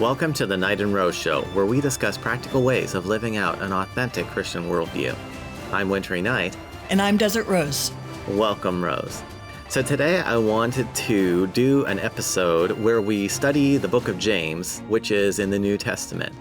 Welcome to the Knight and Rose Show, where we discuss practical ways of living out an authentic Christian worldview. I'm Wintery Knight. And I'm Desert Rose. Welcome, Rose. So today I wanted to do an episode where we study the book of James, which is in the New Testament.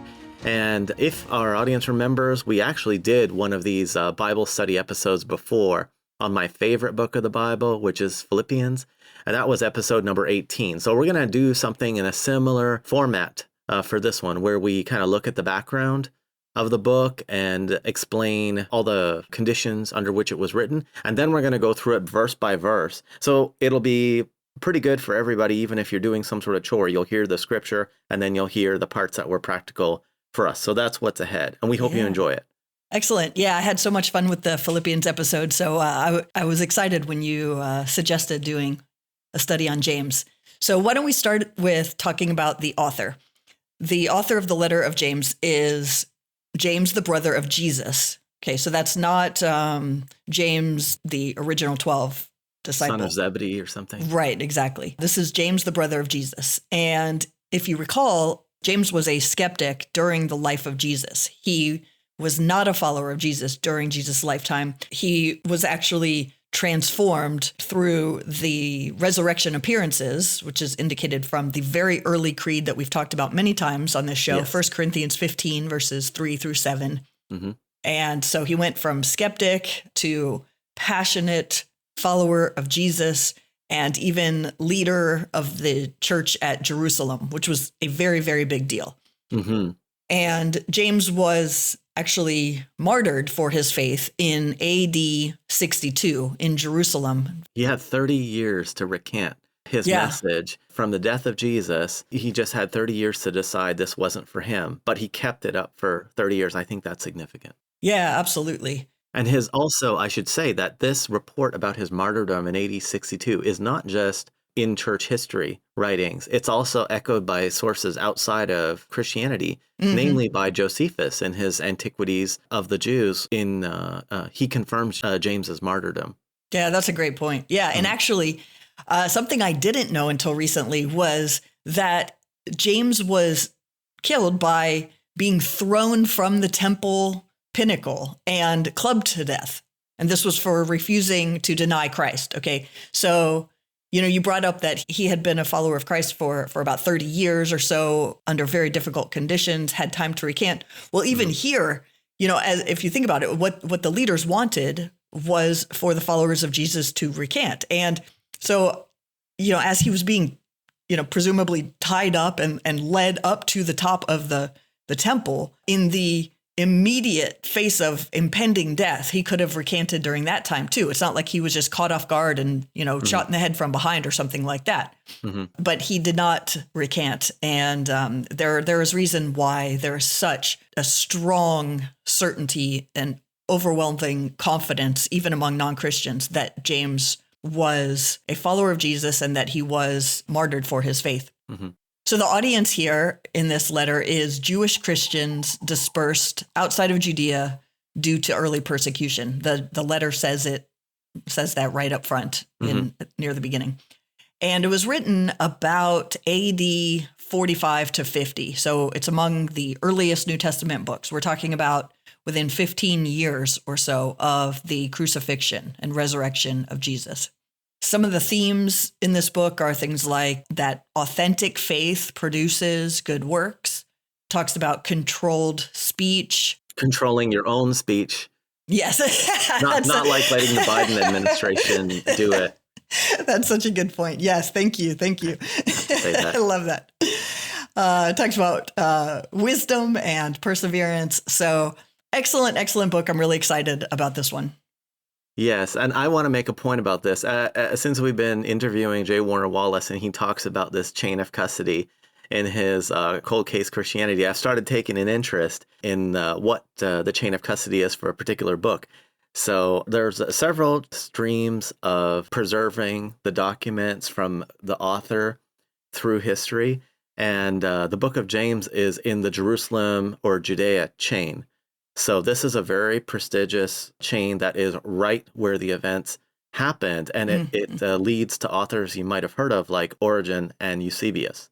And if our audience remembers, we actually did one of these Bible study episodes before on my favorite book of the Bible, which is Philippians. And that was episode number 18. So we're going to do something in a similar format for this one, where we kind of look at the background of the book and explain all the conditions under which it was written. And then we're going to go through it verse by verse. So it'll be pretty good for everybody, even if you're doing some sort of chore. You'll hear the scripture, and then you'll hear the parts that were practical for us. So that's what's ahead. And we hope you enjoy it. Excellent. Yeah, I had so much fun with the Philippians episode. So I was excited when you suggested doing a study on James. So why don't we start with talking about the author? The author of the letter of James is James, the brother of Jesus. Okay, so that's not James, the original 12 disciple. Son of Zebedee or something. Right, exactly. This is James, the brother of Jesus. And if you recall, James was a skeptic during the life of Jesus. He was not a follower of Jesus during Jesus' lifetime. He was actually transformed through the resurrection appearances, which is indicated from the very early creed that we've talked about many times on this show, yes. 1 Corinthians 15, verses 3 through 7. Mm-hmm. And so he went from skeptic to passionate follower of Jesus and even leader of the church at Jerusalem, which was a very, very big deal. Mm-hmm. And James was actually martyred for his faith in AD 62 in Jerusalem. He had 30 years to recant his message from the death of Jesus. He just had 30 years to decide this wasn't for him, but he kept it up for 30 years. I think that's significant. Yeah, absolutely. And I should say that this report about his martyrdom in AD 62 is not just in church history writings. It's also echoed by sources outside of Christianity, namely by Josephus in his Antiquities of the Jews. He confirms James's martyrdom. Yeah, that's a great point. Yeah, and actually, something I didn't know until recently was that James was killed by being thrown from the temple pinnacle and clubbed to death. And this was for refusing to deny Christ. Okay, so you brought up that he had been a follower of Christ for about 30 years or so under very difficult conditions, had time to recant. Well, even here, if you think about it, what the leaders wanted was for the followers of Jesus to recant. And so, as he was being, presumably tied up and led up to the top of the temple in the immediate face of impending death, he could have recanted during that time too. It's not like he was just caught off guard and, shot in the head from behind or something like that. Mm-hmm. But he did not recant. And there is reason why there is such a strong certainty and overwhelming confidence, even among non-Christians, that James was a follower of Jesus and that he was martyred for his faith. Mm-hmm. So the audience here in this letter is Jewish Christians dispersed outside of Judea due to early persecution. The letter says that right up front near the beginning. And it was written about AD 45 to 50. So it's among the earliest New Testament books. We're talking about within 15 years or so of the crucifixion and resurrection of Jesus. Some of the themes in this book are things like that authentic faith produces good works, talks about controlled speech. Controlling your own speech. Yes. not like letting the Biden administration do it. That's such a good point. Yes, thank you. I love that. It talks about wisdom and perseverance. So excellent book. I'm really excited about this one. Yes, and I want to make a point about this. Since we've been interviewing J. Warner Wallace, and he talks about this chain of custody in his Cold Case Christianity, I've started taking an interest in what the chain of custody is for a particular book. So there's several streams of preserving the documents from the author through history, and the book of James is in the Jerusalem or Judea chain. So this is a very prestigious chain that is right where the events happened, and it leads to authors you might have heard of like Origen and Eusebius.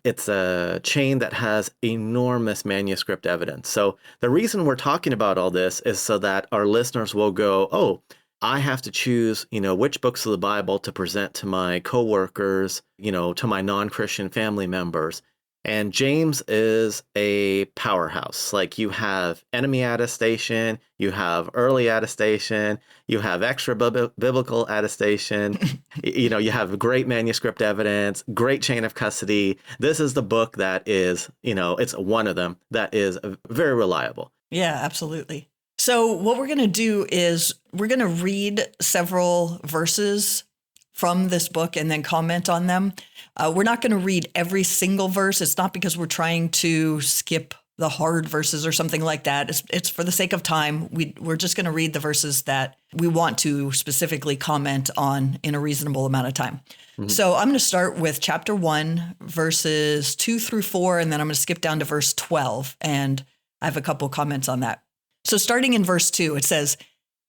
It's a chain that has enormous manuscript evidence. So the reason we're talking about all this is so that our listeners will go, oh, I have to choose, which books of the Bible to present to my coworkers, to my non-Christian family members. And James is a powerhouse. Like, you have enemy attestation, you have early attestation, you have extra biblical attestation, you have great manuscript evidence, great chain of custody. This is the book that is, it's one of them that is very reliable. Yeah, absolutely. So what we're going to do is we're going to read several verses from this book and then comment on them. We're not going to read every single verse. It's not because we're trying to skip the hard verses or something like that. It's for the sake of time. We're just going to read the verses that we want to specifically comment on in a reasonable amount of time. Mm-hmm. So I'm going to start with chapter 1, verses 2 through 4, and then I'm going to skip down to verse 12. And I have a couple comments on that. So starting in verse 2, it says,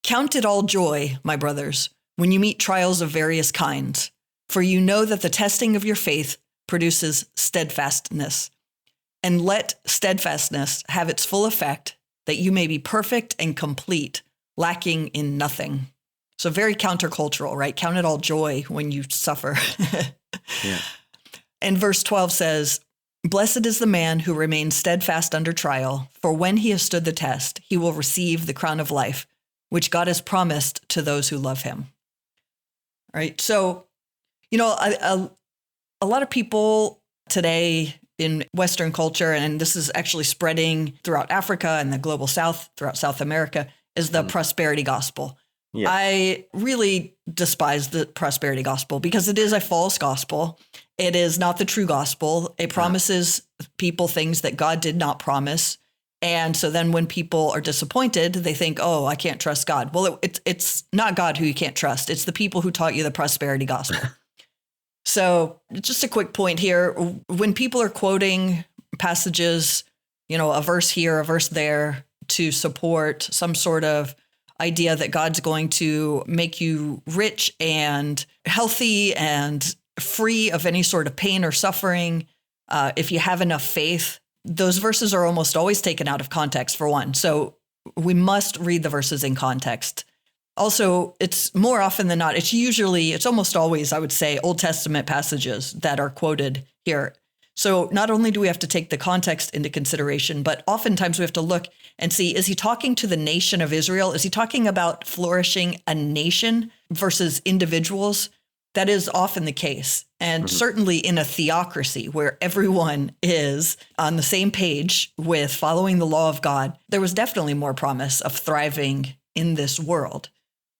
"Count it all joy, my brothers, when you meet trials of various kinds, for you know that the testing of your faith produces steadfastness. And let steadfastness have its full effect, that you may be perfect and complete, lacking in nothing." So very countercultural, right? Count it all joy when you suffer. Yeah. And verse 12 says, "Blessed is the man who remains steadfast under trial, for when he has stood the test, he will receive the crown of life, which God has promised to those who love him." All right. So, a lot of people today in Western culture, and this is actually spreading throughout Africa and the global South, throughout South America, is the prosperity gospel. Yeah. I really despise the prosperity gospel because it is a false gospel. It is not the true gospel. It promises people things that God did not promise. And so then when people are disappointed, they think, oh, I can't trust God. Well, it's not God who you can't trust. It's the people who taught you the prosperity gospel. So just a quick point here. When people are quoting passages, a verse here, a verse there to support some sort of idea that God's going to make you rich and healthy and free of any sort of pain or suffering, if you have enough faith, those verses are almost always taken out of context, for one. So we must read the verses in context. Also, it's more often than not, it's almost always, I would say, Old Testament passages that are quoted here. So not only do we have to take the context into consideration, but oftentimes we have to look and see, is he talking to the nation of Israel? Is he talking about flourishing a nation versus individuals? That is often the case. And certainly in a theocracy where everyone is on the same page with following the law of God, there was definitely more promise of thriving in this world.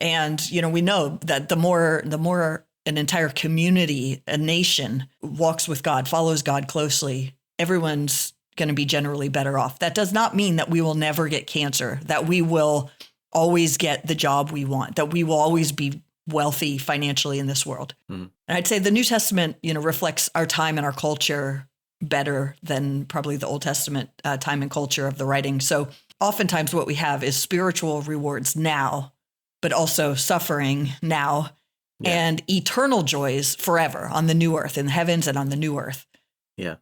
And, we know that the more an entire community, a nation walks with God, follows God closely, everyone's going to be generally better off. That does not mean that we will never get cancer, that we will always get the job we want, that we will always be wealthy financially in this world. And I'd say the New Testament, reflects our time and our culture better than probably the Old Testament time and culture of the writing. So oftentimes what we have is spiritual rewards now, but also suffering now, and eternal joys forever on the new earth, in the heavens and on the new earth. Yeah.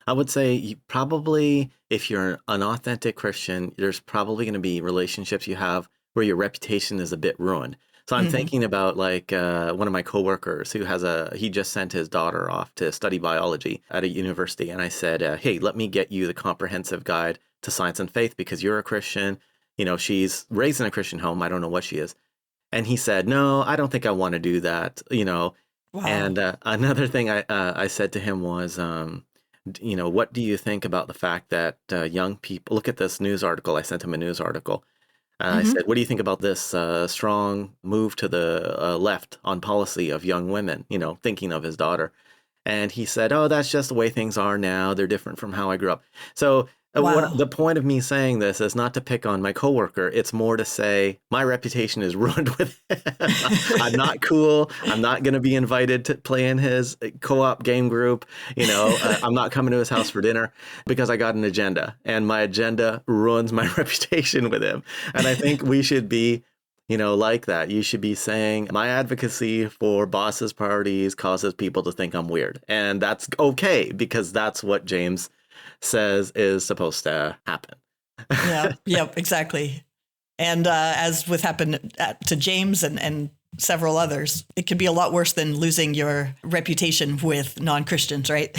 I would say you probably, if you're an authentic Christian, there's probably going to be relationships you have where your reputation is a bit ruined. So I'm thinking about one of my coworkers who he just sent his daughter off to study biology at a university. And I said, hey, let me get you the comprehensive guide to science and faith because you're a Christian. She's raised in a Christian home. I don't know what she is. And he said, no, I don't think I want to do that, Wow. And another thing I said to him was, what do you think about the fact that young people, look at this news article. I sent him a news article. I said, what do you think about this strong move to the left on policy of young women, thinking of his daughter? And he said, oh, that's just the way things are now. They're different from how I grew up. So the point of me saying this is not to pick on my coworker. It's more to say my reputation is ruined with him. I'm not cool. I'm not going to be invited to play in his co-op game group. I'm not coming to his house for dinner because I got an agenda, and my agenda ruins my reputation with him. And I think we should be Like that. You should be saying, my advocacy for bosses' parties causes people to think I'm weird. And that's okay, because that's what James says is supposed to happen. Yeah, yep, exactly. And as with happened to James and several others, it could be a lot worse than losing your reputation with non-Christians, right?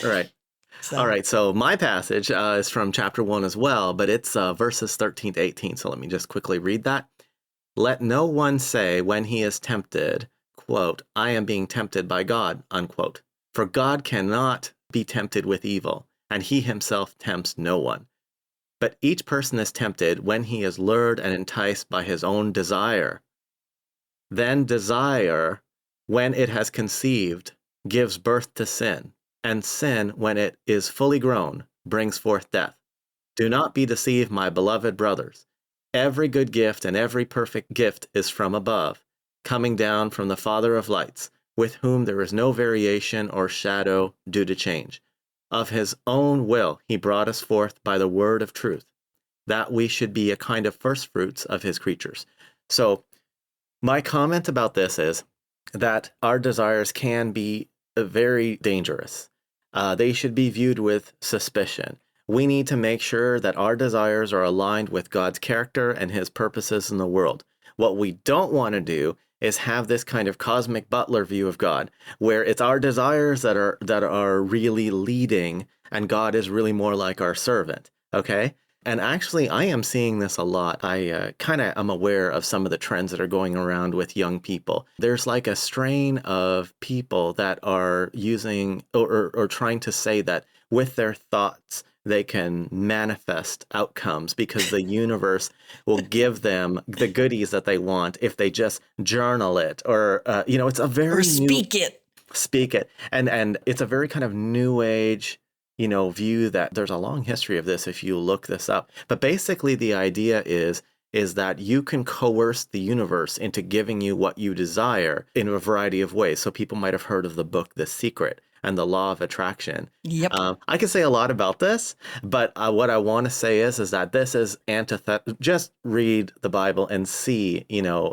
Right. So. All right. So my passage is from chapter 1 as well, but it's verses 13 to 18. So let me just quickly read that. Let no one say when he is tempted, quote, I am being tempted by God, unquote. For God cannot be tempted with evil, and he himself tempts no one. But each person is tempted when he is lured and enticed by his own desire. Then desire, when it has conceived, gives birth to sin, and sin, when it is fully grown, brings forth death. Do not be deceived, my beloved brothers. Every good gift and every perfect gift is from above, coming down from the Father of lights, with whom there is no variation or shadow due to change. Of his own will he brought us forth by the word of truth, that we should be a kind of first fruits of his creatures. So my comment about this is that our desires can be very dangerous. They should be viewed with suspicion. We need to make sure that our desires are aligned with God's character and his purposes in the world. What we don't want to do is have this kind of cosmic butler view of God, where it's our desires that are really leading, and God is really more like our servant. Okay? And actually, I am seeing this a lot. I kind of am aware of some of the trends that are going around with young people. There's like a strain of people that are using or trying to say that with their thoughts, they can manifest outcomes because the universe will give them the goodies that they want if they just journal it, or it's a very or speak it, and it's a very kind of new age view that there's a long history of this if you look this up. But basically the idea is that you can coerce the universe into giving you what you desire in a variety of ways. So people might have heard of the book The Secret and the law of attraction. Yep. I could say a lot about this, but what I want to say is that this is antithetical. Just read the Bible and see,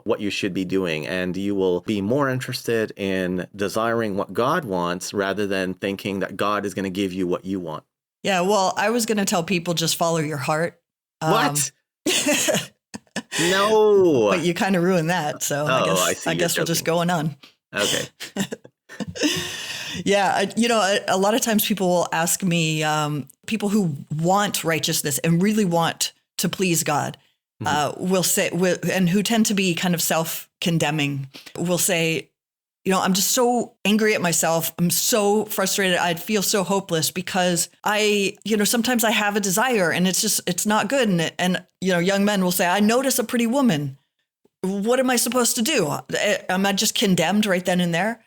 what you should be doing, and you will be more interested in desiring what God wants rather than thinking that God is going to give you what you want. Yeah, well, I was going to tell people just follow your heart. What? No. But you kind of ruined that, so I guess we're just going on. Okay. Yeah, a lot of times people will ask me, people who want righteousness and really want to please God, will say, and who tend to be kind of self-condemning, will say, I'm just so angry at myself. I'm so frustrated. I feel so hopeless because sometimes I have a desire and it's not good. And young men will say, I notice a pretty woman. What am I supposed to do? Am I just condemned right then and there?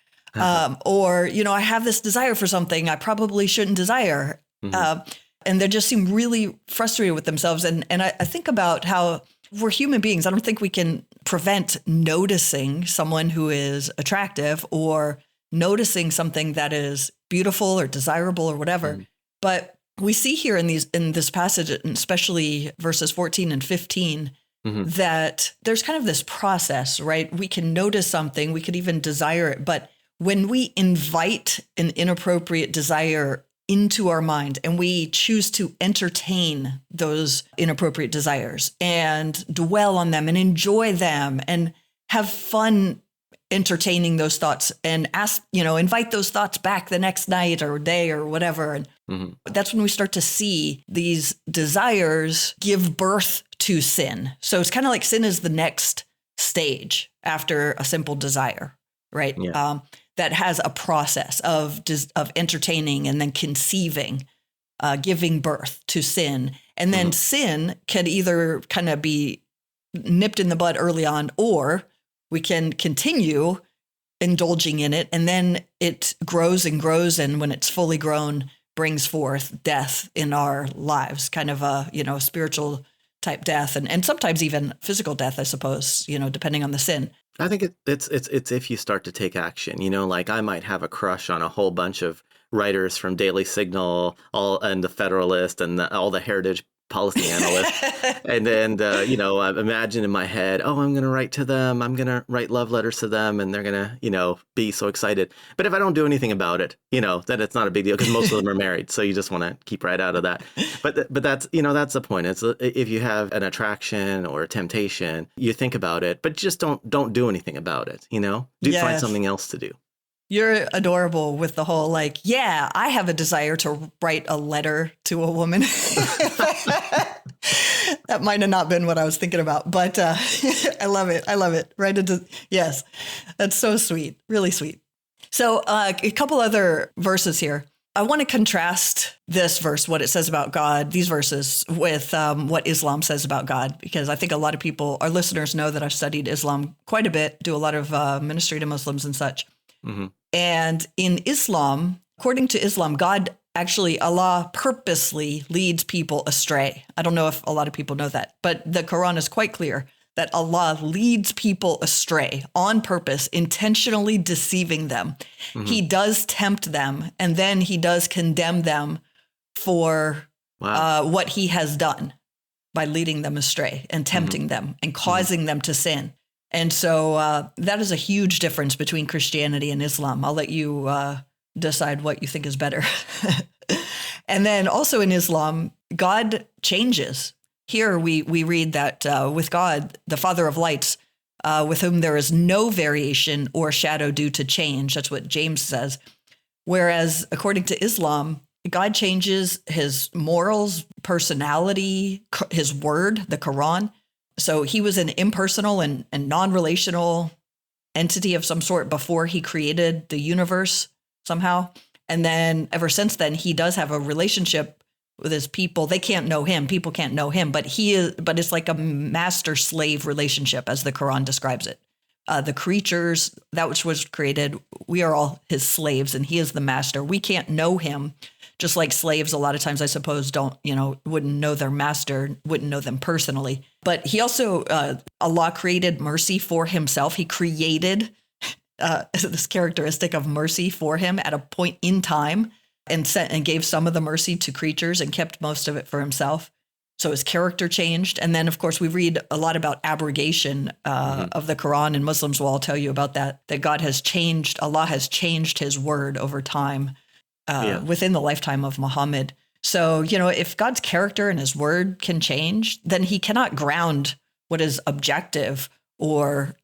Or, I have this desire for something I probably shouldn't desire. And they just seem really frustrated with themselves. And I think about how we're human beings. I don't think we can prevent noticing someone who is attractive or noticing something that is beautiful or desirable or whatever. But we see here in this passage, especially verses 14 and 15, that there's kind of this process, right? We can notice something, we could even desire it, but when we invite an inappropriate desire into our mind and we choose to entertain those inappropriate desires and dwell on them and enjoy them and have fun entertaining those thoughts and invite those thoughts back the next night or day or whatever. And that's when we start to see these desires give birth to sin. So it's kind of like sin is the next stage after a simple desire, right? Yeah. That has a process of entertaining and then conceiving, giving birth to sin. And then sin can either kind of be nipped in the bud early on, or we can continue indulging in it. And then it grows and grows. And when it's fully grown, brings forth death in our lives, kind of a, spiritual type death and sometimes even physical death, I suppose, depending on the sin. I think it's if you start to take action, like I might have a crush on a whole bunch of writers from Daily Signal, and the Federalist, and all the heritage policy analyst. And then, I imagine in my head, oh, I'm going to write to them. I'm going to write love letters to them, and they're going to, be so excited. But if I don't do anything about it, then it's not a big deal because most of them are married. So you just want to keep right out of that. But that's, that's the point. It's if you have an attraction or a temptation, you think about it, but just don't do anything about it. Find something else to do. You're adorable with the whole I have a desire to write a letter to a woman. That might have not been what I was thinking about, but I love it. I love it. Yes, that's so sweet. Really sweet. So a couple other verses here. I want to contrast this verse, what it says about God, these verses, with what Islam says about God, because I think a lot of people, our listeners, know that I've studied Islam quite a bit, do a lot of ministry to Muslims and such. Mm-hmm. And in Islam, according to Islam, Allah purposely leads people astray. I don't know if a lot of people know that, but the Quran is quite clear that Allah leads people astray on purpose, intentionally deceiving them. Mm-hmm. He does tempt them, and then he does condemn them for what he has done by leading them astray and tempting them and causing them to sin. And so that is a huge difference between Christianity and Islam. I'll let you decide what you think is better. And then also in Islam, God changes. Here we read that with God, the Father of lights, with whom there is no variation or shadow due to change. That's what James says. Whereas according to Islam, God changes his morals, personality, his word, the Quran. So he was an impersonal and non-relational entity of some sort before he created the universe somehow. And then ever since then, he does have a relationship with his people. They can't know him. People can't know him, but it's like a master-slave relationship, as the Quran describes it. The creatures, that which was created, we are all his slaves, and he is the master. We can't know him, just like slaves a lot of times, I suppose, wouldn't know their master, wouldn't know them personally. But he also, Allah created mercy for himself. He created this characteristic of mercy for him at a point in time, and gave some of the mercy to creatures and kept most of it for himself. So his character changed. And then, of course, we read a lot about abrogation of the Quran, and Muslims will all tell you about that God has changed, Allah has changed his word over time within the lifetime of Muhammad. So, if God's character and his word can change, then he cannot ground what is objective or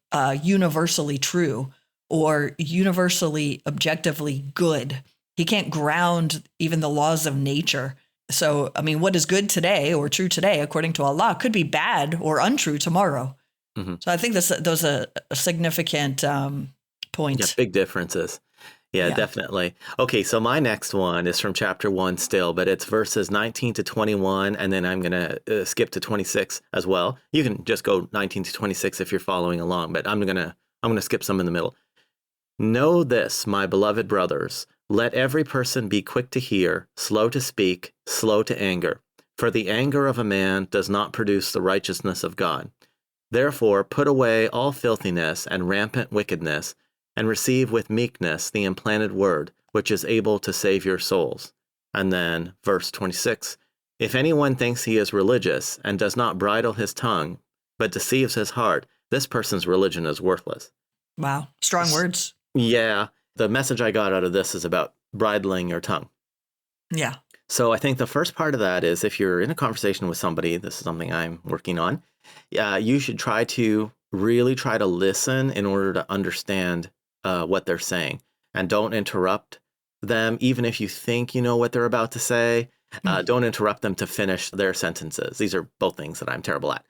universally true or universally objectively good. He can't ground even the laws of nature. So, what is good today or true today, according to Allah, could be bad or untrue tomorrow. Mm-hmm. So I think those are significant points. Yeah, big differences. Yeah, definitely. Okay, so my next one is from chapter 1 still, but it's verses 19 to 21, and then I'm going to skip to 26 as well. You can just go 19 to 26 if you're following along, but I'm going to skip some in the middle. Know this, my beloved brothers. Let every person be quick to hear, slow to speak, slow to anger. For the anger of a man does not produce the righteousness of God. Therefore, put away all filthiness and rampant wickedness, and receive with meekness the implanted word, which is able to save your souls. And then, verse 26, if anyone thinks he is religious and does not bridle his tongue, but deceives his heart, this person's religion is worthless. Wow. Strong words. Yeah. The message I got out of this is about bridling your tongue. Yeah. So I think the first part of that is if you're in a conversation with somebody, this is something I'm working on, you should really try to listen in order to understand what they're saying. And don't interrupt them, even if you think you know what they're about to say. Don't interrupt them to finish their sentences. These are both things that I'm terrible at.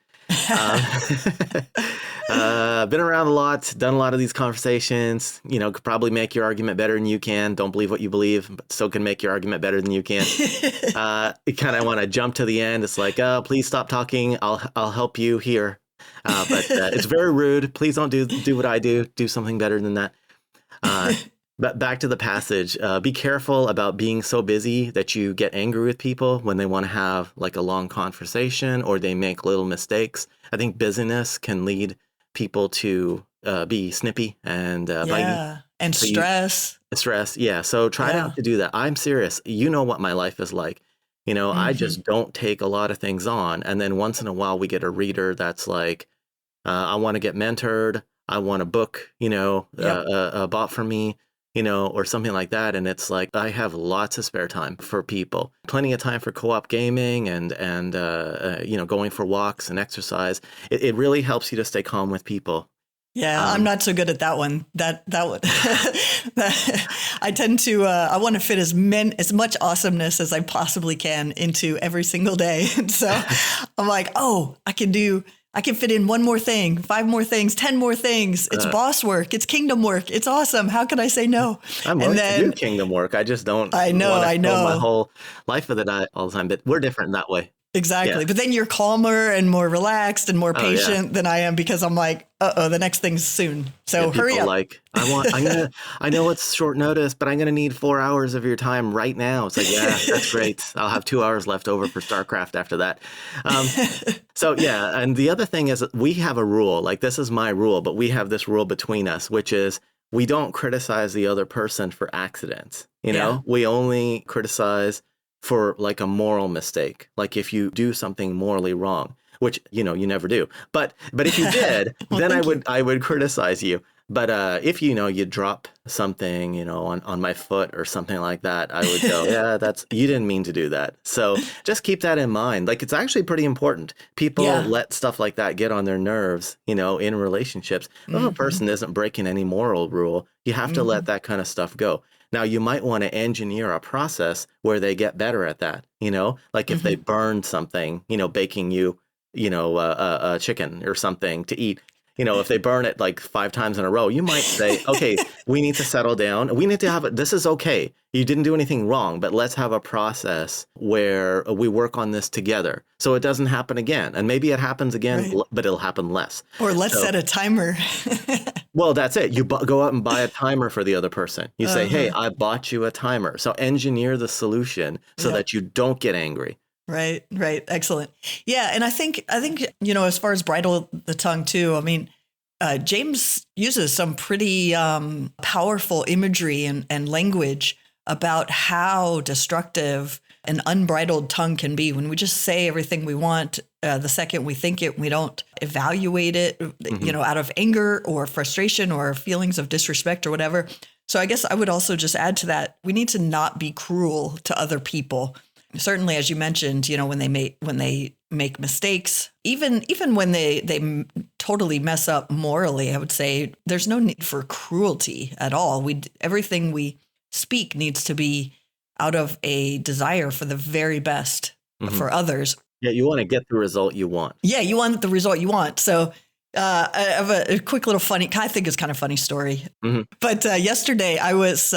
Been around a lot, done a lot of these conversations, could probably make your argument better than you can. Don't believe what you believe, but still can make your argument better than you can. You kind of want to jump to the end. It's like, oh, please stop talking. I'll help you here. But it's very rude. Please don't do what I do. Do something better than that. But back to the passage, be careful about being so busy that you get angry with people when they want to have like a long conversation or they make little mistakes. I think busyness can lead people to be snippy and bitey. And stress. Stress, yeah. So try not to do that. I'm serious. You know what my life is like. I just don't take a lot of things on. And then once in a while we get a reader that's like, I want to get mentored. I want a book, bought for me, or something like that. And it's like, I have lots of spare time for people, plenty of time for co-op gaming and going for walks and exercise. It really helps you to stay calm with people. Yeah, I'm not so good at that one. That one. I tend to I want to fit as much awesomeness as I possibly can into every single day. And so I'm like, I can fit in 1 more thing, 5 more things, 10 more things. It's boss work. It's kingdom work. It's awesome. How can I say no? I'm willing to do kingdom work. I just don't I know. my whole life with it all the time. But we're different in that way. Exactly. Yeah. But then you're calmer and more relaxed and more patient than I am, because I'm like, the next thing's soon. So hurry up. Like, I know it's short notice, but I'm going to need 4 hours of your time right now. It's like, yeah, that's great. I'll have 2 hours left over for StarCraft after that. And the other thing is we have a rule, like this is my rule, but we have this rule between us, which is we don't criticize the other person for accidents. We only criticize for like a moral mistake, like if you do something morally wrong, which, you never do. But if you did, well, then I would criticize you. But if, you drop something, on my foot or something like that, I would go, yeah, you didn't mean to do that. So just keep that in mind. Like, it's actually pretty important. People let stuff like that get on their nerves, in relationships. If a person isn't breaking any moral rule, you have to let that kind of stuff go. Now, you might want to engineer a process where they get better at that, like if they burn something, baking you, a chicken or something to eat, if they burn it like 5 times in a row, you might say, okay, we need to settle down. We need to have this is okay. You didn't do anything wrong, but let's have a process where we work on this together so it doesn't happen again. And maybe it happens again, but it'll happen less. Or let's set a timer. Well, that's it. You go out and buy a timer for the other person. You say, hey, I bought you a timer. So engineer the solution so that you don't get angry. Right. Excellent. Yeah. And I think, as far as bridle the tongue too, I mean, James uses some pretty powerful imagery and language about how destructive an unbridled tongue can be when we just say everything we want the second we think it. We don't evaluate it, out of anger or frustration or feelings of disrespect or whatever. So I guess I would also just add to that, we need to not be cruel to other people. Certainly, as you mentioned, when they make mistakes, even when they totally mess up morally, I would say there's no need for cruelty at all. Everything we speak needs to be out of a desire for the very best for others. Yeah, you want to get the result you want. Yeah, you want the result you want. So I have a quick little I think it's kind of funny story. But yesterday I was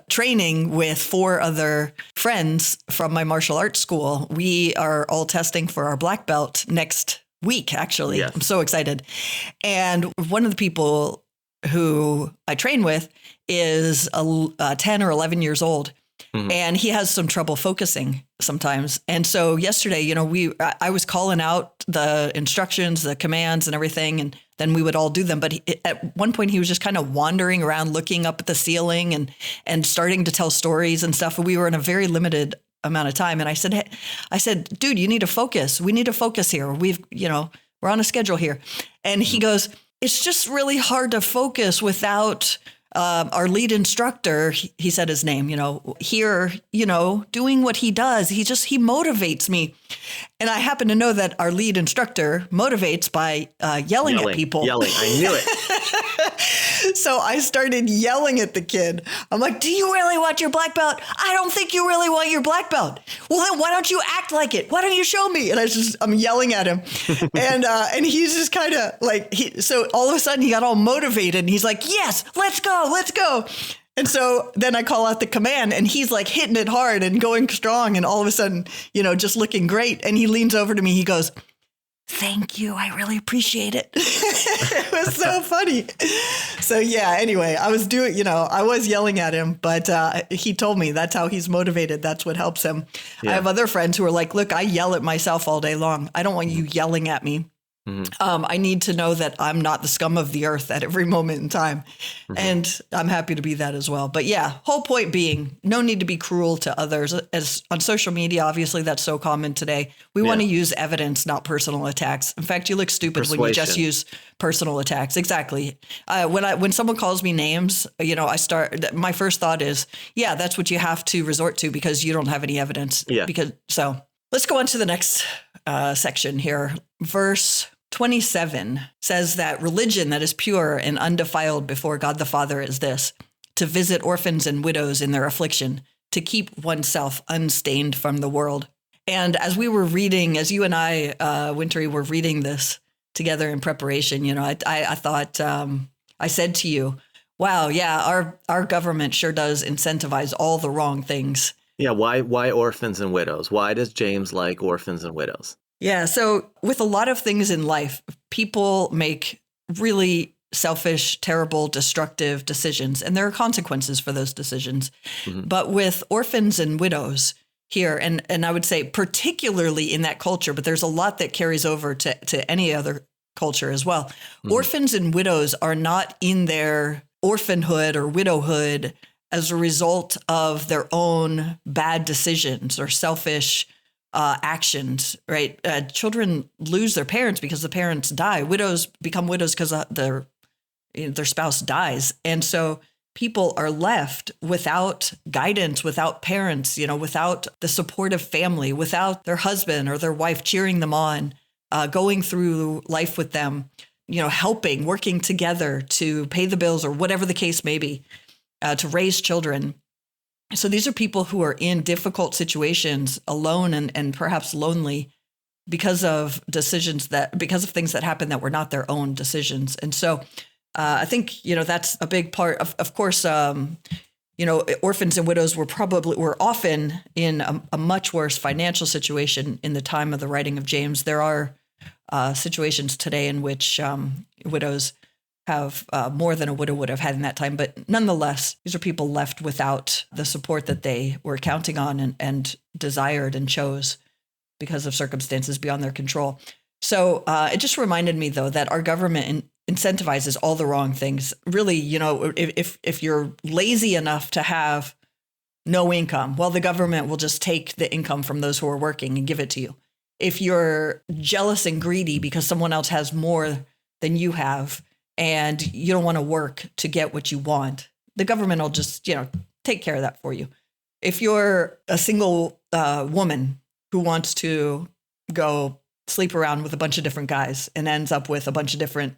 training with 4 other friends from my martial arts school. We are all testing for our black belt next week, actually. Yes. I'm so excited. And one of the people who I train with is 10 or 11 years old. And he has some trouble focusing sometimes. And so yesterday, I was calling out the instructions, the commands and everything, and then we would all do them. But at one point he was just kind of wandering around, looking up at the ceiling and starting to tell stories and stuff. And we were in a very limited amount of time. And I said, dude, you need to focus. We need to focus here. We're on a schedule here. And he goes, it's just really hard to focus without our lead instructor, he said his name, here, doing what he does. He motivates me. And I happen to know that our lead instructor motivates by yelling at people. Yelling. I knew it. So I started yelling at the kid. I'm like, do you really want your black belt? I don't think you really want your black belt. Well, then why don't you act like it? Why don't you show me? And I'm yelling at him. And he's just kind of like, so all of a sudden he got all motivated and he's like, yes, let's go. And so then I call out the command and he's like hitting it hard and going strong and all of a sudden, just looking great. And he leans over to me. He goes, thank you. I really appreciate it. It was so funny. So yeah, anyway, I was yelling at him, but he told me that's how he's motivated. That's what helps him. Yeah. I have other friends who are like, look, I yell at myself all day long. I don't want you yelling at me. I need to know that I'm not the scum of the earth at every moment in time. And I'm happy to be that as well. But yeah, whole point being, no need to be cruel to others. As on social media, obviously, that's so common today. We want to use evidence, not personal attacks. In fact, you look stupid when you just use personal attacks. Exactly. When someone calls me names, my first thought is, yeah, that's what you have to resort to because you don't have any evidence. Yeah. So let's go on to the next section here. Verse 27 says that religion that is pure and undefiled before God the Father is this: to visit orphans and widows in their affliction, to keep oneself unstained from the world. And as we were reading, as you and I, Wintery, were reading this together in preparation, I thought, I said to you, wow, yeah, our government sure does incentivize all the wrong things. Yeah, why orphans and widows? Why does James like orphans and widows? Yeah, so with a lot of things in life, people make really selfish, terrible, destructive decisions, and there are consequences for those decisions. But with orphans and widows here, and I would say particularly in that culture, but there's a lot that carries over to any other culture as well. Orphans and widows are not in their orphanhood or widowhood as a result of their own bad decisions or selfish actions, right? Children lose their parents because the parents die. Widows become widows because their spouse dies. And so people are left without guidance, without parents, without the supportive family, without their husband or their wife cheering them on, going through life with them, helping, working together to pay the bills or whatever the case may be, to raise children. So these are people who are in difficult situations, alone and perhaps lonely because of things that happened that were not their own decisions. And so I think, that's a big part of course, orphans and widows were often in a much worse financial situation in the time of the writing of James. There are situations today in which widows have more than a widow would have had in that time. But nonetheless, these are people left without the support that they were counting on and desired and chose because of circumstances beyond their control. So it just reminded me, though, that our government incentivizes all the wrong things. Really, if you're lazy enough to have no income, well, the government will just take the income from those who are working and give it to you. If you're jealous and greedy because someone else has more than you have, and you don't want to work to get what you want, the government will just, take care of that for you. If you're a single woman who wants to go sleep around with a bunch of different guys and ends up with a bunch of different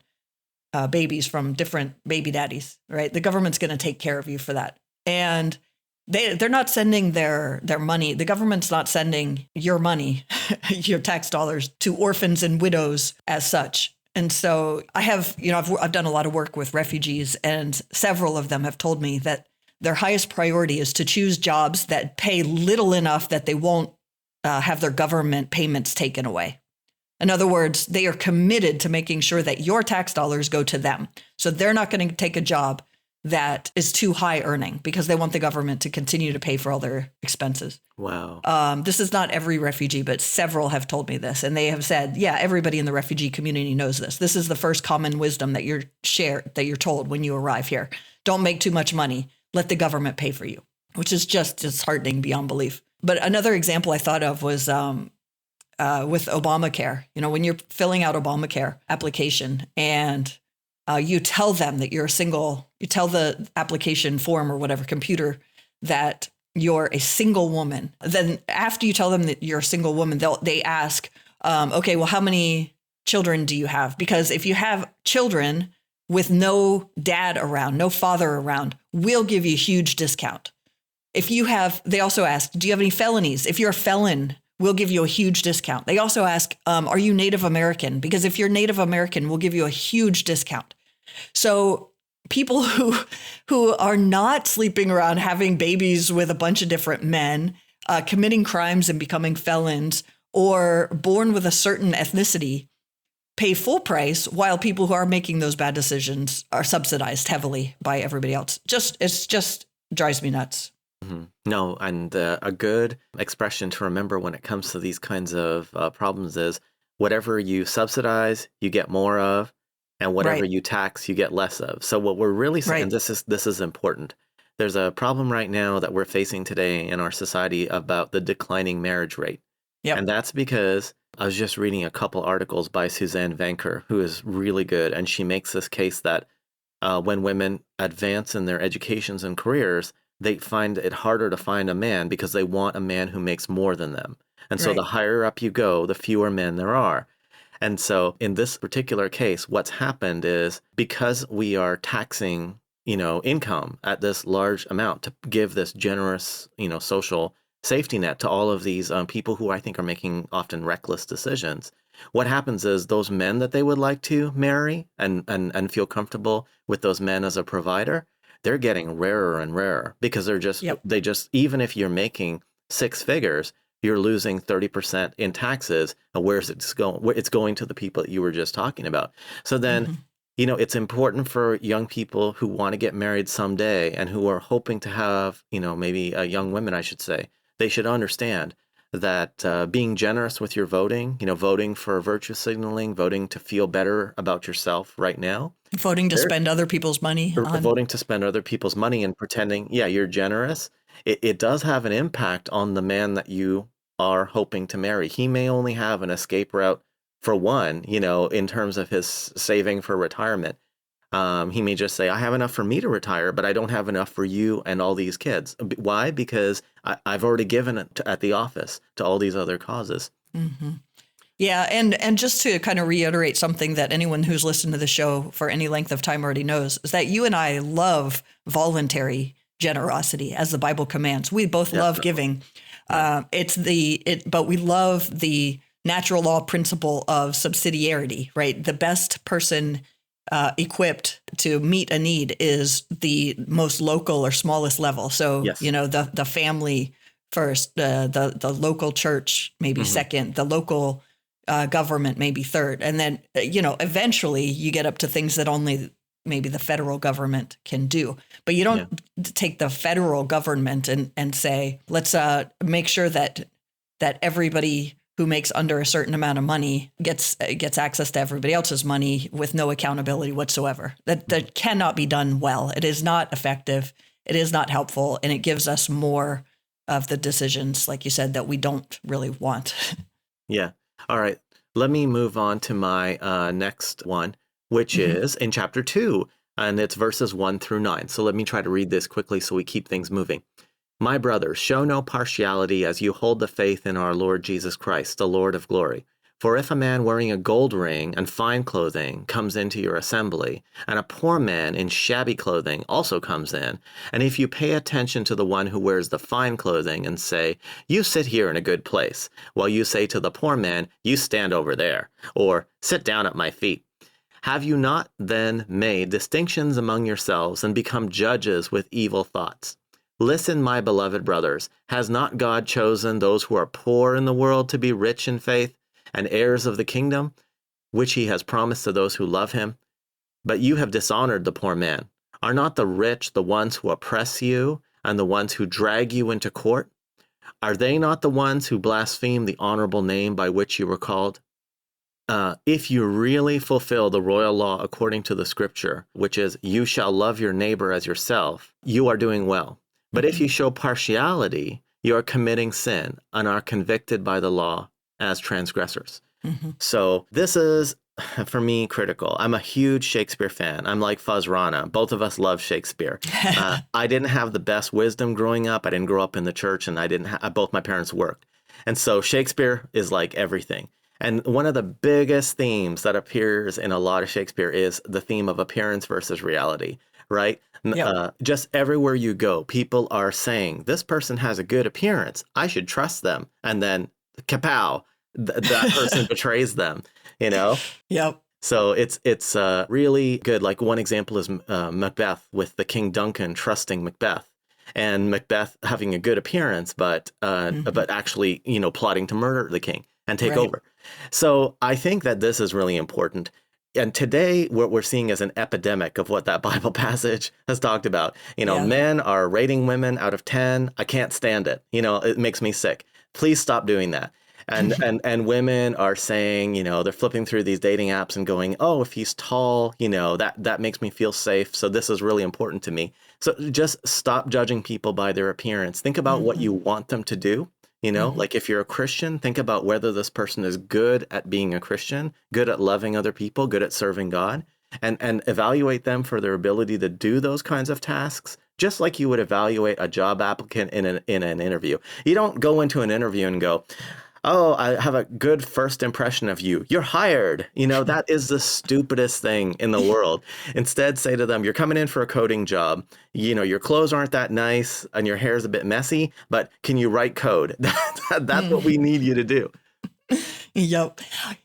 babies from different baby daddies, right? The government's going to take care of you for that. And they're not sending their money. The government's not sending your money, your tax dollars, to orphans and widows as such. And so I've done a lot of work with refugees, and several of them have told me that their highest priority is to choose jobs that pay little enough that they won't have their government payments taken away. In other words, they are committed to making sure that your tax dollars go to them. So they're not going to take a job that is too high earning because they want the government to continue to pay for all their expenses. Wow. This is not every refugee, but several have told me this. And they have said, yeah, everybody in the refugee community knows this. This is the first common wisdom that you're told when you arrive here. Don't make too much money. Let the government pay for you, which is just disheartening beyond belief. But another example I thought of was with Obamacare. When you're filling out Obamacare application and you tell them that you're single, you tell the application form or whatever computer that you're a single woman. Then after you tell them that you're a single woman, they ask, okay, well, how many children do you have? Because if you have children with no dad around, no father around, we'll give you a huge discount. They also ask, do you have any felonies? If you're a felon, we'll give you a huge discount. They also ask, are you Native American? Because if you're Native American, we'll give you a huge discount. So people who are not sleeping around having babies with a bunch of different men, committing crimes and becoming felons, or born with a certain ethnicity pay full price, while people who are making those bad decisions are subsidized heavily by everybody else. It just drives me nuts. Mm-hmm. No, and a good expression to remember when it comes to these kinds of problems is whatever you subsidize, you get more of, and whatever Right. you tax, you get less of. So what we're really saying, Right. this is important. There's a problem right now that we're facing today in our society about the declining marriage rate. And Yep. that's because I was just reading a couple articles by Suzanne Vanker, who is really good. And she makes this case that when women advance in their educations and careers, they find it harder to find a man because they want a man who makes more than them. And so the Right. higher up you go, the fewer men there are. And so in this particular case, what's happened is because we are taxing, income at this large amount to give this generous, social safety net to all of these people who I think are making often reckless decisions. What happens is those men that they would like to marry and feel comfortable with those men as a provider, they're getting rarer and rarer because Yep. they just, even if you're making six figures, you're losing 30% in taxes. And where's it going? It's going to the people that you were just talking about. So then, Hmm. it's important for young people who want to get married someday and who are hoping to have, maybe young women, I should say, they should understand that being generous with your voting, voting for virtue signaling, voting to feel better about yourself right now, Voting to they're spend other people's money on. voting to spend other people's money and pretending, yeah, you're generous. It does have an impact on the man that you are hoping to marry. He may only have an escape route for one, in terms of his saving for retirement. He may just say, I have enough for me to retire, but I don't have enough for you and all these kids. Why? Because I've already given it at the office to all these other causes. Hmm. Yeah, and just to kind of reiterate something that anyone who's listened to the show for any length of time already knows is that you and I love voluntary generosity as the Bible commands. We both love Definitely. giving. Yeah. But we love the natural law principle of subsidiarity, right? The best person equipped to meet a need is the most local or smallest level. So, Yes. the family first, the local church maybe Hmm. second, the local government maybe third, and then eventually you get up to things that only maybe the federal government can do. But you Yeah. don't take the federal government and say, let's make sure that everybody who makes under a certain amount of money gets access to everybody else's money with no accountability whatsoever. That cannot be done well. It is not effective. It is not helpful, and it gives us more of the decisions, like you said, that we don't really want. Yeah. All right. Let me move on to my next one, which Mhm. is in chapter 2, and it's verses 1 through 9. So let me try to read this quickly so we keep things moving. My brothers, show no partiality as you hold the faith in our Lord Jesus Christ, the Lord of glory. For if a man wearing a gold ring and fine clothing comes into your assembly, and a poor man in shabby clothing also comes in, and if you pay attention to the one who wears the fine clothing and say, you sit here in a good place, while you say to the poor man, you stand over there, or sit down at my feet, have you not then made distinctions among yourselves and become judges with evil thoughts? Listen, my beloved brothers, has not God chosen those who are poor in the world to be rich in faith and heirs of the kingdom, which he has promised to those who love him? But you have dishonored the poor man. Are not the rich the ones who oppress you and the ones who drag you into court? Are they not the ones who blaspheme the honorable name by which you were called? If you really fulfill the royal law according to the scripture, which is, you shall love your neighbor as yourself, you are doing well. But if Mhm. you show partiality, you are committing sin and are convicted by the law as transgressors. Mhm. So this is, for me, critical. I'm a huge Shakespeare fan. I'm like Fuzz Rana. Both of us love Shakespeare. I didn't have the best wisdom growing up. I didn't grow up in the church, and I didn't. Both my parents worked, and so Shakespeare is like everything. And one of the biggest themes that appears in a lot of Shakespeare is the theme of appearance versus reality, right? Yep. Just everywhere you go, people are saying, this person has a good appearance. I should trust them. And then, kapow, that person betrays them, you know? Yep. So it's really good. Like one example is Macbeth, with the King Duncan trusting Macbeth, and Macbeth having a good appearance, but Mhm. actually, plotting to murder the king and take Right. over. So I think that this is really important. And today, what we're seeing is an epidemic of what that Bible passage has talked about. Yeah. Men are rating women out of 10. I can't stand it. It makes me sick. Please stop doing that. And women are saying, they're flipping through these dating apps and going, oh, if he's tall, that makes me feel safe. So this is really important to me. So just stop judging people by their appearance. Think about what you want them to do. Like if you're a Christian, think about whether this person is good at being a Christian, good at loving other people, good at serving God, and evaluate them for their ability to do those kinds of tasks, just like you would evaluate a job applicant in an interview. You don't go into an interview and go, oh, I have a good first impression of you. You're hired. That is the stupidest thing in the world. Instead, say to them, you're coming in for a coding job. Your clothes aren't that nice and your hair is a bit messy, but can you write code? That's what we need you to do. Yep.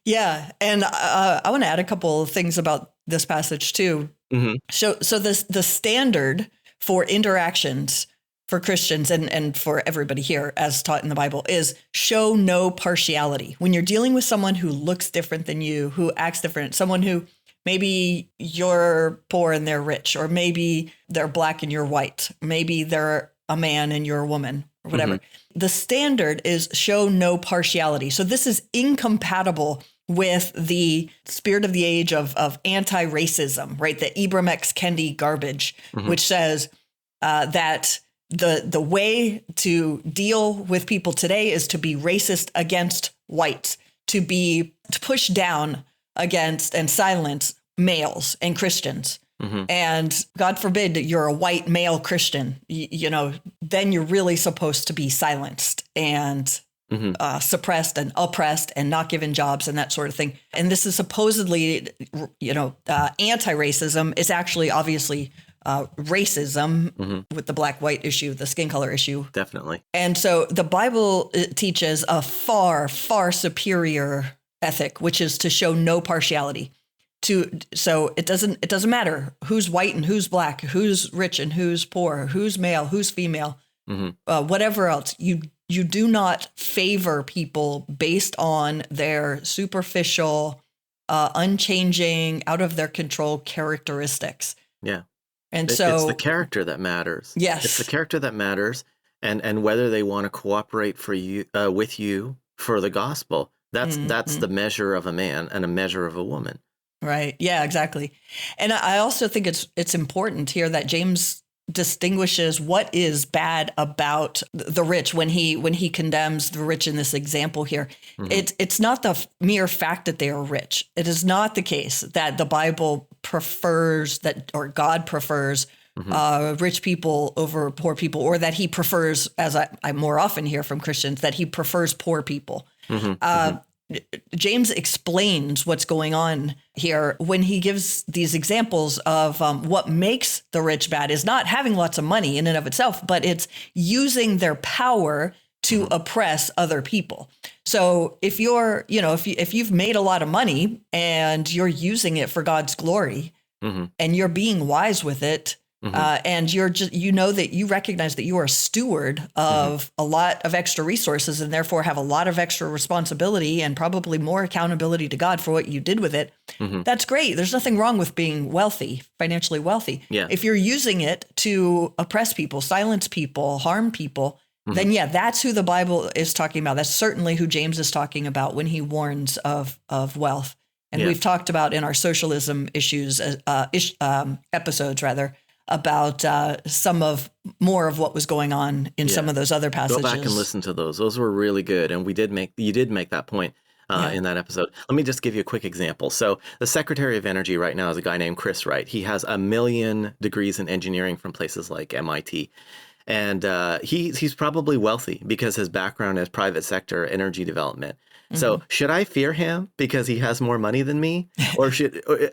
Yeah. And I want to add a couple of things about this passage too. Mm-hmm. So the standard for interactions for Christians and for everybody here, as taught in the Bible, is show no partiality. When you're dealing with someone who looks different than you, who acts different, someone who maybe you're poor and they're rich, or maybe they're black and you're white, maybe they're a man and you're a woman, or whatever. Mm-hmm. The standard is show no partiality. So this is incompatible with the spirit of the age of anti-racism, right? The Ibram X. Kendi garbage, which says that the way to deal with people today is to be racist against whites, to push down against and silence males and Christians. Mm-hmm. And God forbid that you're a white male Christian, then you're really supposed to be silenced and suppressed and oppressed and not given jobs and that sort of thing. And this is supposedly, anti-racism. It's actually obviously racism with the black-white issue, the skin color issue. Definitely. And so the Bible teaches a far, far superior ethic, which is to show no partiality. So it doesn't matter who's white and who's black, who's rich and who's poor, who's male, who's female, whatever else. You do not favor people based on their superficial, unchanging, out of their control characteristics. Yeah. And so it's the character that matters. Yes. It's the character that matters, and whether they want to cooperate with you for the gospel. That's the measure of a man and a measure of a woman. Right. Yeah, exactly. And I also think it's important here that James distinguishes what is bad about the rich when he condemns the rich in this example here. It's not the mere fact that they are rich. It is not the case that the Bible prefers or God prefers rich people over poor people, or that he prefers, as I more often hear from Christians, that he prefers poor people. James explains what's going on here when he gives these examples of what makes the rich bad is not having lots of money in and of itself, but it's using their power to oppress other people. So if you're, if you've made a lot of money and you're using it for God's glory and you're being wise with it, and you're just, that you recognize that you are a steward of a lot of extra resources and therefore have a lot of extra responsibility and probably more accountability to God for what you did with it. That's great. There's nothing wrong with being wealthy, financially wealthy. Yeah. If you're using it to oppress people, silence people, harm people, then that's who the Bible is talking about. That's certainly who James is talking about when he warns of wealth. And we've talked about in our socialism issues, episodes rather, about more of what was going on in some of those other passages. Go back and listen to those. Those were really good. And you did make that point in that episode. Let me just give you a quick example. So the Secretary of Energy right now is a guy named Chris Wright. He has 1 million degrees in engineering from places like MIT. And he's probably wealthy because his background is private sector energy development. So should I fear him because he has more money than me? Or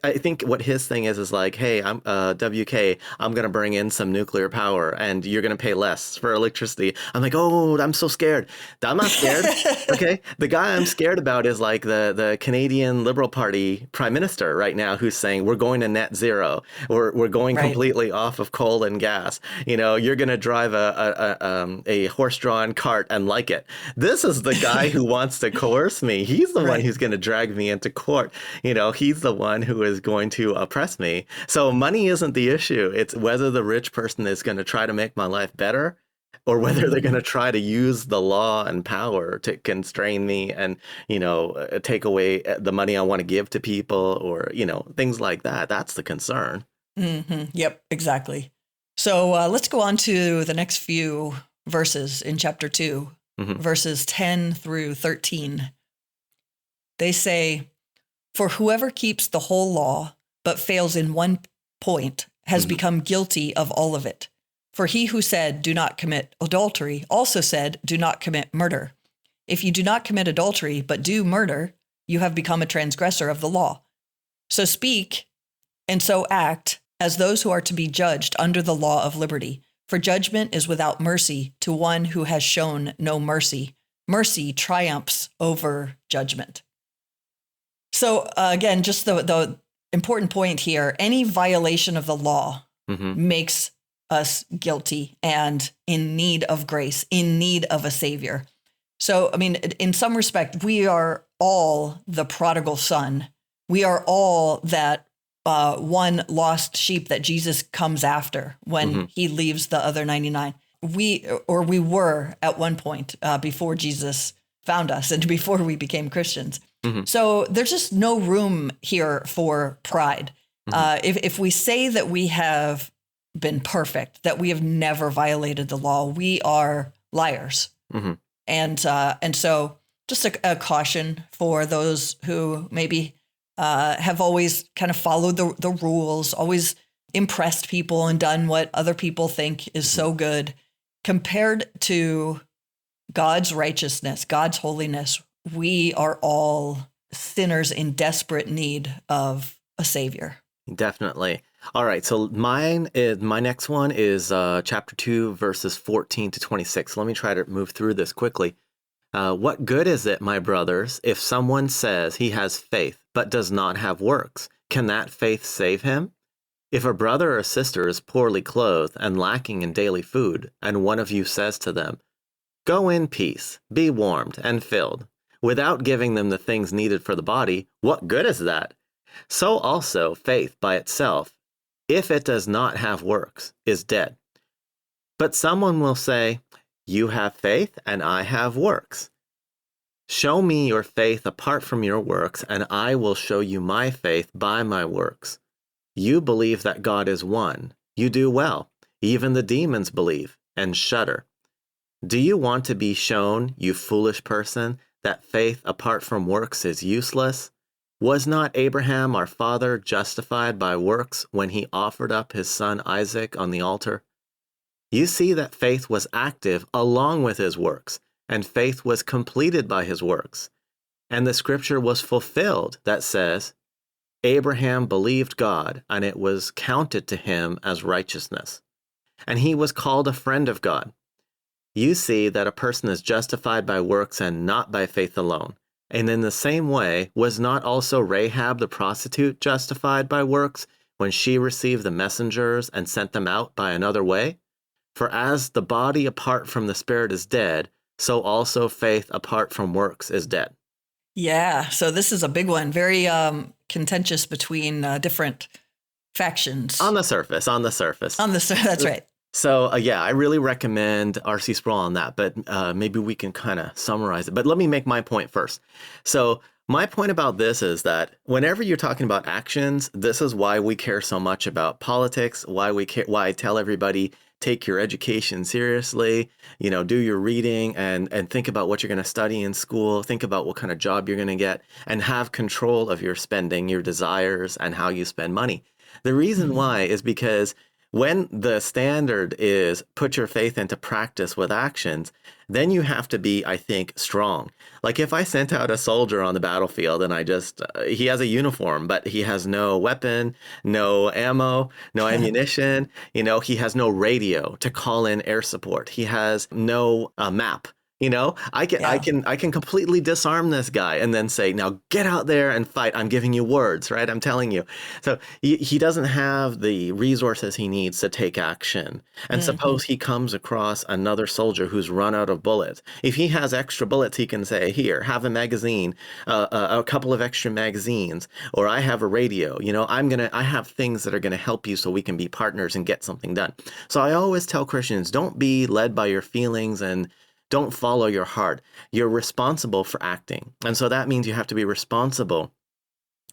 I think what his thing is like, hey, I'm WK, I'm going to bring in some nuclear power and you're going to pay less for electricity. I'm like, oh, I'm so scared. I'm not scared. Okay. The guy I'm scared about is like the Canadian Liberal Party prime minister right now who's saying we're going to net zero. We're going completely off of coal and gas. You're going to drive a horse-drawn cart and like it. This is the guy who wants to coerce me. He's the one who's going to drag me into court. He's the one who is going to oppress me. So money isn't the issue. It's whether the rich person is going to try to make my life better or whether they're going to try to use the law and power to constrain me and, take away the money I want to give to people or, things like that. That's the concern. Yep, exactly. So let's go on to the next few verses in chapter 2, verses 10 through 13. They say, "For whoever keeps the whole law but fails in one point has become guilty of all of it. For he who said, 'Do not commit adultery,' also said, 'Do not commit murder.' If you do not commit adultery but do murder, you have become a transgressor of the law. So speak and so act as those who are to be judged under the law of liberty. For judgment is without mercy to one who has shown no mercy. Mercy triumphs over judgment." So again, just the important point here, any violation of the law makes us guilty and in need of grace, in need of a savior. So, I mean, in some respect, we are all the prodigal son. We are all that one lost sheep that Jesus comes after when he leaves the other 99. We were at one point before Jesus found us and before we became Christians. So there's just no room here for pride. If we say that we have been perfect, that we have never violated the law, we are liars. And so just a caution for those who maybe have always kind of followed the rules, always impressed people and done what other people think is so good. Compared to God's righteousness, God's holiness, we are all sinners in desperate need of a savior. Definitely. All right. So my next one is chapter 2, verses 14 to 26. Let me try to move through this quickly. What good is it, my brothers, if someone says he has faith but does not have works? Can that faith save him? If a brother or sister is poorly clothed and lacking in daily food, and one of you says to them, "Go in peace, be warmed and filled," without giving them the things needed for the body, what good is that? So also faith by itself, if it does not have works, is dead. But someone will say, "You have faith and I have works. Show me your faith apart from your works, and I will show you my faith by my works. You believe that God is one. You do well. Even the demons believe and shudder. Do you want to be shown, you foolish person, that faith apart from works is useless? Was not Abraham our father justified by works when he offered up his son Isaac on the altar? You see that faith was active along with his works, and faith was completed by his works. And the scripture was fulfilled that says, Abraham believed God, and it was counted to him as righteousness. And he was called a friend of God. You see that a person is justified by works and not by faith alone. And in the same way, was not also Rahab the prostitute justified by works when she received the messengers and sent them out by another way? For as the body apart from the spirit is dead, so also faith apart from works is dead. Yeah, so this is a big one. Very contentious between different factions. On the surface. That's right. So, I really recommend R.C. Sproul on that, but maybe we can kind of summarize it. But let me make my point first. So my point about this is that whenever you're talking about actions, this is why we care so much about politics, why I tell everybody, take your education seriously, do your reading and think about what you're going to study in school, think about what kind of job you're going to get, and have control of your spending, your desires, and how you spend money. The reason why is because when the standard is put your faith into practice with actions, then you have to be, I think, strong. Like if I sent out a soldier on the battlefield and he has a uniform, but he has no weapon, no ammo, no ammunition, he has no radio to call in air support. He has no map, I can completely disarm this guy and then say, now get out there and fight. I'm giving you words, right? I'm telling you. So he doesn't have the resources he needs to take action. And suppose he comes across another soldier who's run out of bullets. If he has extra bullets, he can say, here, have a magazine, a couple of extra magazines, or I have a radio. I have things that are going to help you so we can be partners and get something done. So I always tell Christians, don't be led by your feelings and don't follow your heart. You're responsible for acting. And so that means you have to be responsible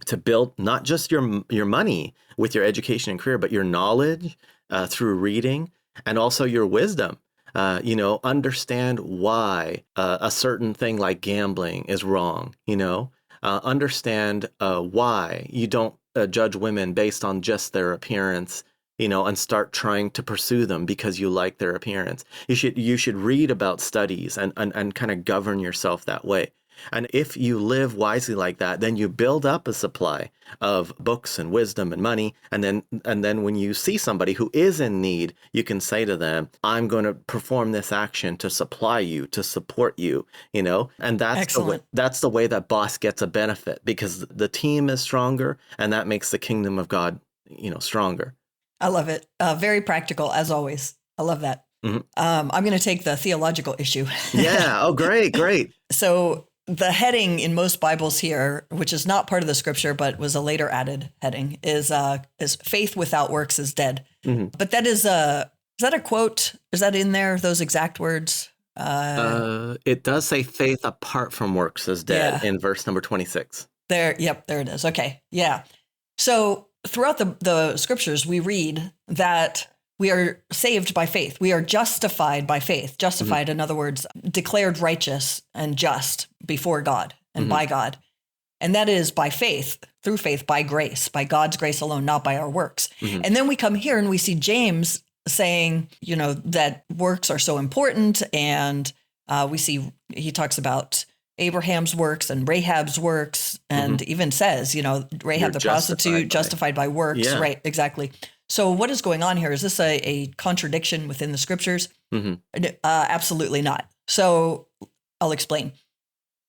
to build not just your money with your education and career, but your knowledge through reading and also your wisdom. Understand why a certain thing like gambling is wrong. Understand why you don't judge women based on just their appearance, and start trying to pursue them because you like their appearance. You should read about studies and kind of govern yourself that way. And if you live wisely like that, then you build up a supply of books and wisdom and money. And then when you see somebody who is in need, you can say to them, I'm going to perform this action to supply you, to support you, and that's the way that boss gets a benefit, because the team is stronger and that makes the kingdom of God, stronger. I love it. Very practical, as always. I love that. Mm-hmm. I'm going to take the theological issue. Yeah. Oh, great. So the heading in most Bibles here, which is not part of the scripture, but was a later added heading, is faith without works is dead. Mm-hmm. But that is that a quote? Is that in there? Those exact words? It does say faith apart from works is dead in verse number 26. There it is. Okay. Yeah. So throughout the scriptures, we read that we are saved by faith. We are justified by faith. Justified, in other words, declared righteous and just before God and by God. And that is by faith, through faith, by grace, by God's grace alone, not by our works. And then we come here and we see James saying, that works are so important. And we see he talks about Abraham's works and Rahab's works, and even says, Rahab the prostitute, justified by works. Yeah. Right, exactly. So what is going on here? Is this a contradiction within the scriptures? Absolutely not. So I'll explain.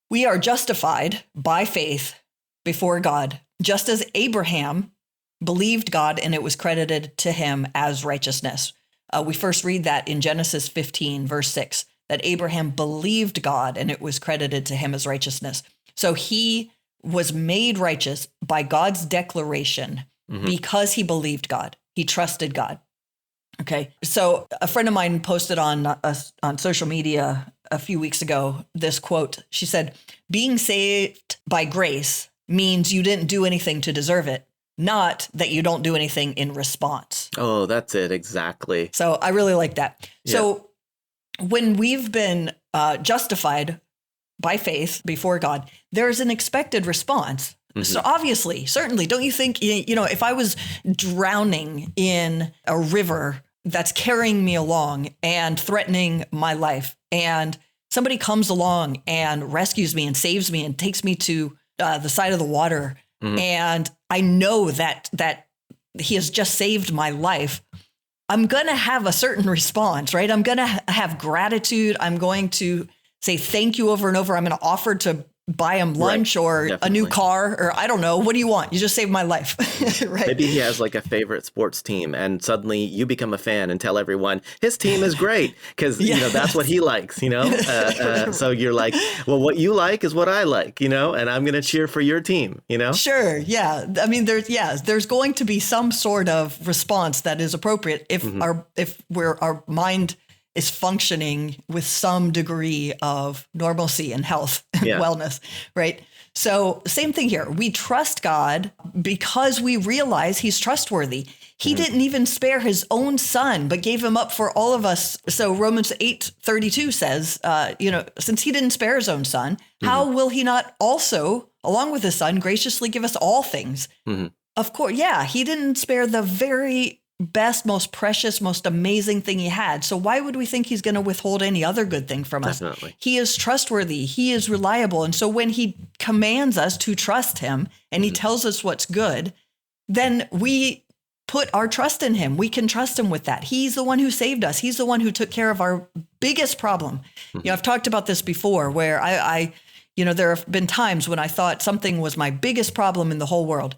We are justified by faith before God, just as Abraham believed God and it was credited to him as righteousness. We first read that in Genesis 15, verse 6. That Abraham believed God and it was credited to him as righteousness. So he was made righteous by God's declaration because he believed God. He trusted God. Okay. So a friend of mine posted on social media a few weeks ago this quote. She said, being saved by grace means you didn't do anything to deserve it, not that you don't do anything in response. Oh, that's it. Exactly. So I really like that. Yeah. So when we've been justified by faith before God, there's an expected response. So obviously, certainly, don't you think, if I was drowning in a river that's carrying me along and threatening my life, and somebody comes along and rescues me and saves me and takes me to the side of the water, and I know that he has just saved my life, I'm going to have a certain response, right? I'm going to have gratitude. I'm going to say thank you over and over. I'm going to offer to buy him lunch or a new car, or I don't know. What do you want? You just saved my life. Right? Maybe he has like a favorite sports team and suddenly you become a fan and tell everyone his team is great because that's what he likes, So you're like, well, what you like is what I like, and I'm going to cheer for your team, Sure. Yeah. I mean, there's going to be some sort of response that is appropriate if our mind is functioning with some degree of normalcy and health and wellness, right? So same thing here. We trust God because we realize he's trustworthy. He didn't even spare his own son, but gave him up for all of us. So Romans 8:32 says, since he didn't spare his own son, how will he not also, along with his son, graciously give us all things? Of course, he didn't spare the very best, most precious, most amazing thing he had. So why would we think he's going to withhold any other good thing from us? Definitely. He is trustworthy. He is reliable. And so when he commands us to trust him and he tells us what's good, then we put our trust in him. We can trust him with that. He's the one who saved us. He's the one who took care of our biggest problem. I've talked about this before where I there have been times when I thought something was my biggest problem in the whole world.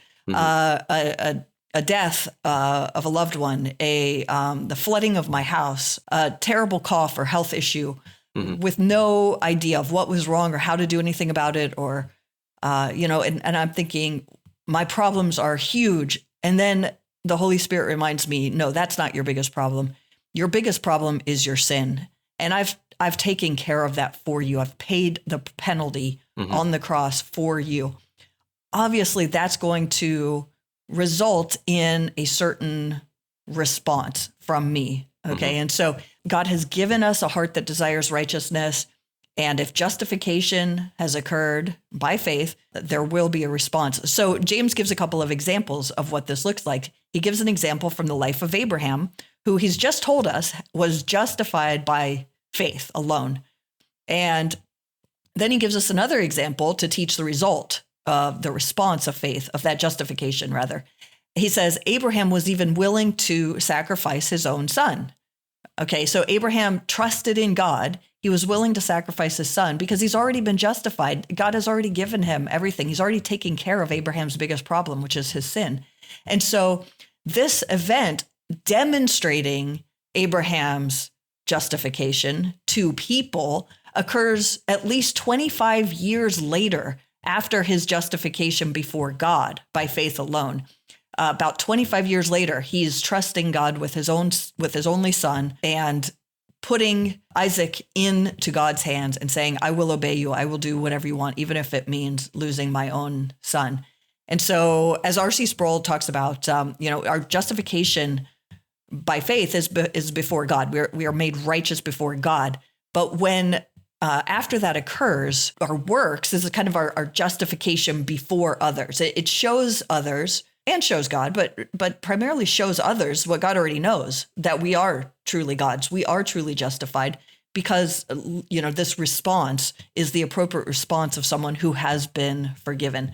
A death of a loved one, the flooding of my house, a terrible cough or health issue with no idea of what was wrong or how to do anything about it. Or, and I'm thinking my problems are huge. And then the Holy Spirit reminds me, no, that's not your biggest problem. Your biggest problem is your sin. And I've taken care of that for you. I've paid the penalty on the cross for you. Obviously, that's going to result in a certain response from me. Okay. And so God has given us a heart that desires righteousness. And if justification has occurred by faith, there will be a response. So James gives a couple of examples of what this looks like. He gives an example from the life of Abraham, who he's just told us was justified by faith alone. And then he gives us another example to teach the result of the response of faith, of that justification, rather. He says, Abraham was even willing to sacrifice his own son. Okay, so Abraham trusted in God. He was willing to sacrifice his son because he's already been justified. God has already given him everything. He's already taken care of Abraham's biggest problem, which is his sin. And so this event demonstrating Abraham's justification to people occurs at least 25 years later after his justification before God by faith alone. About 25 years later, he's trusting God with his only son and putting Isaac into God's hands and saying, I will obey you. I will do whatever you want, even if it means losing my own son. And so as R.C. Sproul talks about, our justification by faith is before God. We are made righteous before God. But when after that occurs, our works is kind of our justification before others. It shows others and shows God, but primarily shows others what God already knows, that we are truly God's. We are truly justified because, this response is the appropriate response of someone who has been forgiven.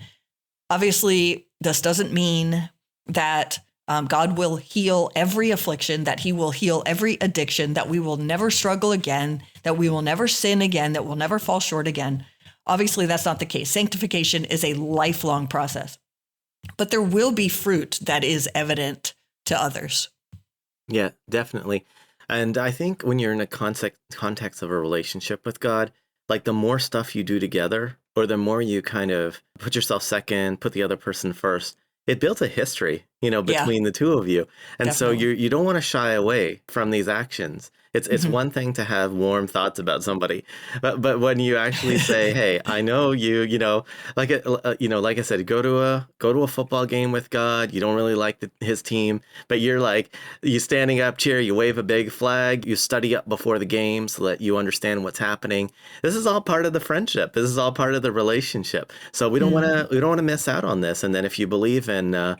Obviously, this doesn't mean that God will heal every affliction, that he will heal every addiction, that we will never struggle again, that we will never sin again, that we'll never fall short again. Obviously, that's not the case. Sanctification is a lifelong process. But there will be fruit that is evident to others. Yeah, definitely. And I think when you're in a context of a relationship with God, like the more stuff you do together, or the more you kind of put yourself second, put the other person first, it builds a history, between the two of you. And Definitely. so you don't want to shy away from these actions. It's one thing to have warm thoughts about somebody, but when you actually say, "Hey, I know you," like I said, go to a football game with God. You don't really like his team, but you standing up, cheer, you wave a big flag, you study up before the game so that you understand what's happening. This is all part of the friendship. This is all part of the relationship. So we don't want to miss out on this. And then if you believe in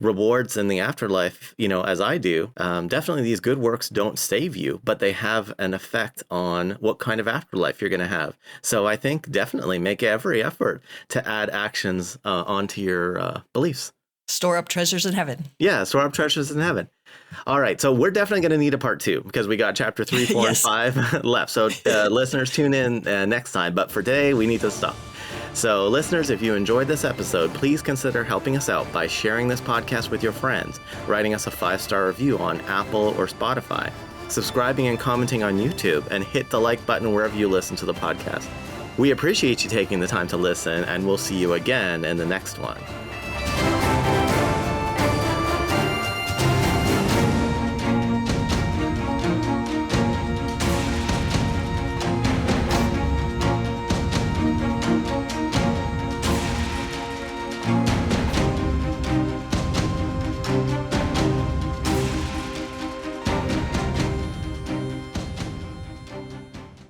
rewards in the afterlife, as I do, definitely these good works don't save you, but they have an effect on what kind of afterlife you're going to have. So I think definitely make every effort to add actions onto your beliefs. Store up treasures in heaven. Yeah, store up treasures in heaven. All right, so we're definitely going to need a part 2 because we got chapter 3, 4, Yes. and 5 left. So listeners, tune in next time. But for today, we need to stop. So listeners, if you enjoyed this episode, please consider helping us out by sharing this podcast with your friends, writing us a 5-star review on Apple or Spotify, subscribing and commenting on YouTube, and hit the like button wherever you listen to the podcast. We appreciate you taking the time to listen, and we'll see you again in the next one.